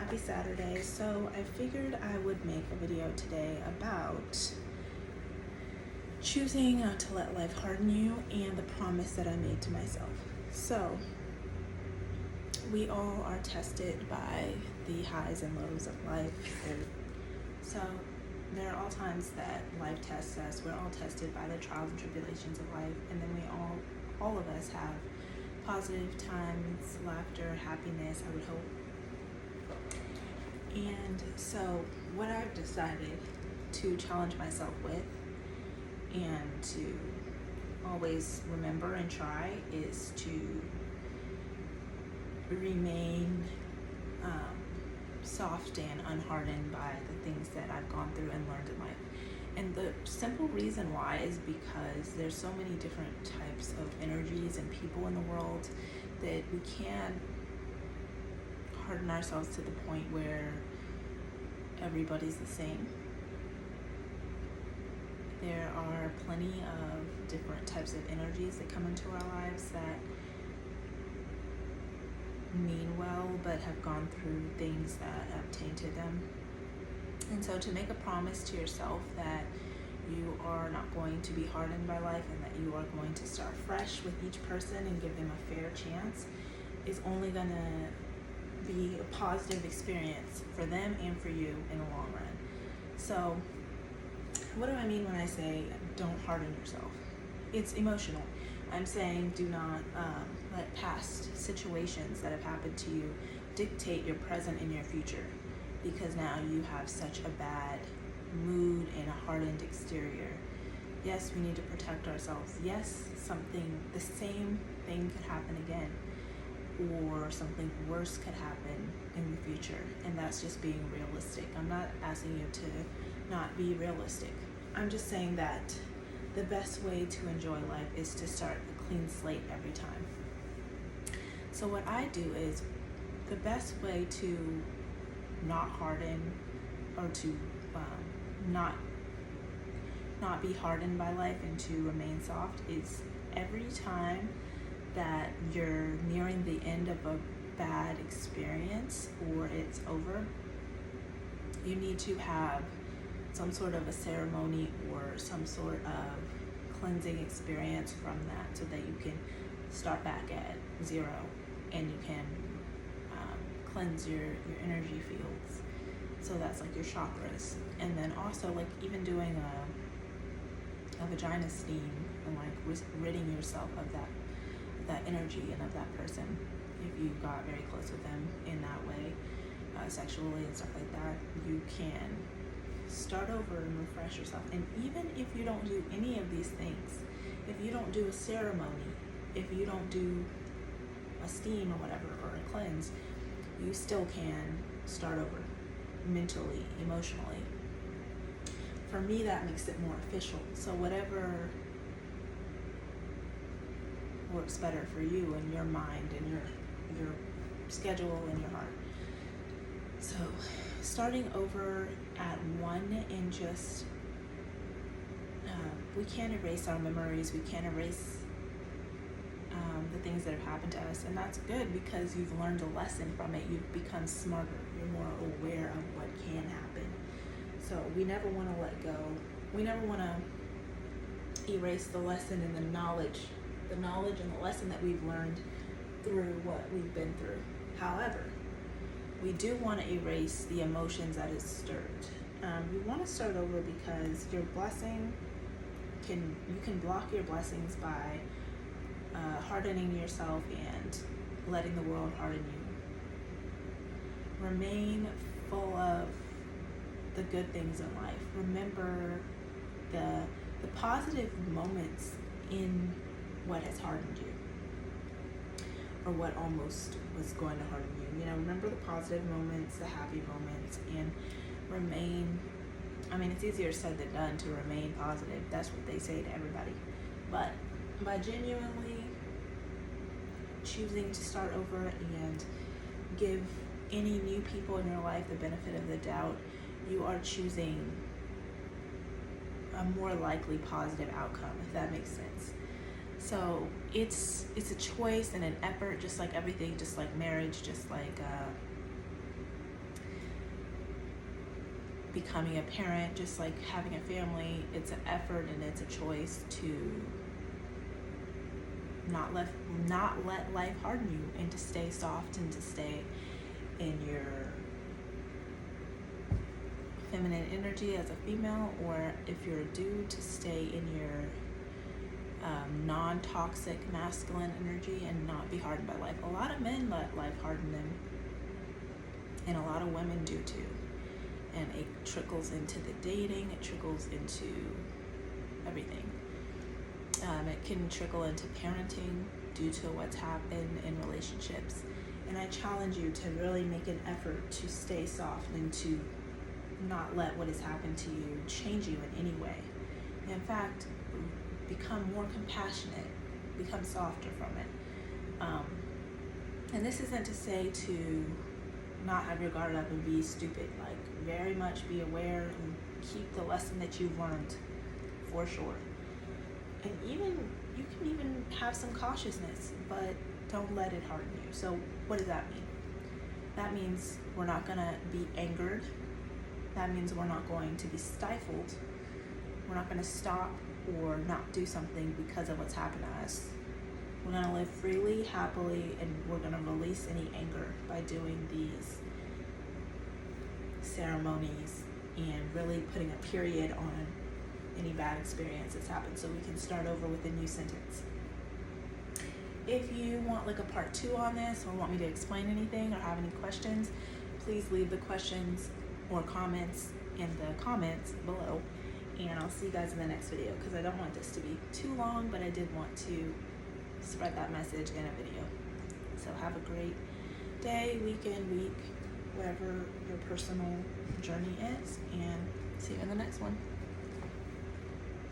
Happy Saturday. So I figured I would make a video today about choosing not to let life harden you and the promise that I made to myself. So we all are tested by the highs and lows of life. So there are all times that life tests us. We're all tested by the trials and tribulations of life, and then we all of us have positive times, laughter, happiness, I would hope. And so what I've decided to challenge myself with and to always remember and try is to remain soft and unhardened by the things that I've gone through and learned in life. And the simple reason why is because there's so many different types of energies and people in the world that we can't harden ourselves to the point where everybody's the same. There are plenty of different types of energies that come into our lives that mean well but have gone through things that have tainted them. And so to make a promise to yourself that you are not going to be hardened by life and that you are going to start fresh with each person and give them a fair chance is only going to be a positive experience for them and for you in the long run. So what do I mean when I say don't harden yourself? It's emotional. I'm saying do not let past situations that have happened to you dictate your present and your future, because now you have such a bad mood and a hardened exterior. Yes, we need to protect ourselves. Yes, the same thing could happen again, or something worse could happen in the future, and that's just being realistic. I'm not asking you to not be realistic. I'm just saying that the best way to enjoy life is to start a clean slate every time. So what I do is the best way to not harden or to not be hardened by life and to remain soft is every time that you're nearing the end of a bad experience or it's over, you need to have some sort of a ceremony or some sort of cleansing experience from that so that you can start back at zero and you can cleanse your energy fields. So that's like your chakras. And then also like even doing a vagina steam and like ridding yourself of that energy and of that person if you got very close with them in that way, sexually and stuff like that. You can start over and refresh yourself. And even if you don't do any of these things, if you don't do a ceremony, if you don't do a steam or whatever, or a cleanse, you still can start over mentally, emotionally. For me, that makes it more official. So whatever works better for you and your mind and your schedule and your heart. So starting over at one and just we can't erase our memories, we can't erase the things that have happened to us, and that's good because you've learned a lesson from it. You've become smarter, you're more aware of what can happen. So we never want to let go. We never want to erase the lesson and the knowledge and the lesson that we've learned through what we've been through. However, we do want to erase the emotions that is stirred. You want to start over because your blessing you can block your blessings by hardening yourself and letting the world harden you. Remain full of the good things in life. Remember the positive moments in what has hardened you, or what almost was going to harden you. Remember the positive moments, the happy moments, and remain. It's easier said than done to remain positive. That's what they say to everybody. But by genuinely choosing to start over and give any new people in your life the benefit of the doubt, you are choosing a more likely positive outcome, if that makes sense. So it's a choice and an effort, just like everything, just like marriage, just like becoming a parent, just like having a family, it's an effort and it's a choice to not let life harden you, and to stay soft and to stay in your feminine energy as a female, or if you're a dude, to stay in your non-toxic masculine energy and not be hardened by life. A lot of men let life harden them, and a lot of women do too. And it trickles into the dating, it trickles into everything. It can trickle into parenting due to what's happened in relationships. And I challenge you to really make an effort to stay soft and to not let what has happened to you change you in any way. In fact, become more compassionate, become softer from it. And this isn't to say to not have your guard up and be stupid. Like, very much be aware and keep the lesson that you've learned, for sure. And even you can even have some cautiousness, but don't let it harden you. So what does that mean? That means we're not gonna be angered. That means we're not going to be stifled. We're not gonna stop or not do something because of what's happened to us. We're gonna live freely, happily, and we're gonna release any anger by doing these ceremonies and really putting a period on any bad experience that's happened, so we can start over with a new sentence. If you want like a part 2 on this, or want me to explain anything, or have any questions, please leave the questions or comments in the comments below, and I'll see you guys in the next video, because I don't want this to be too long, but I did want to spread that message in a video. So have a great day, weekend, week, whatever your personal journey is, and see you in the next one.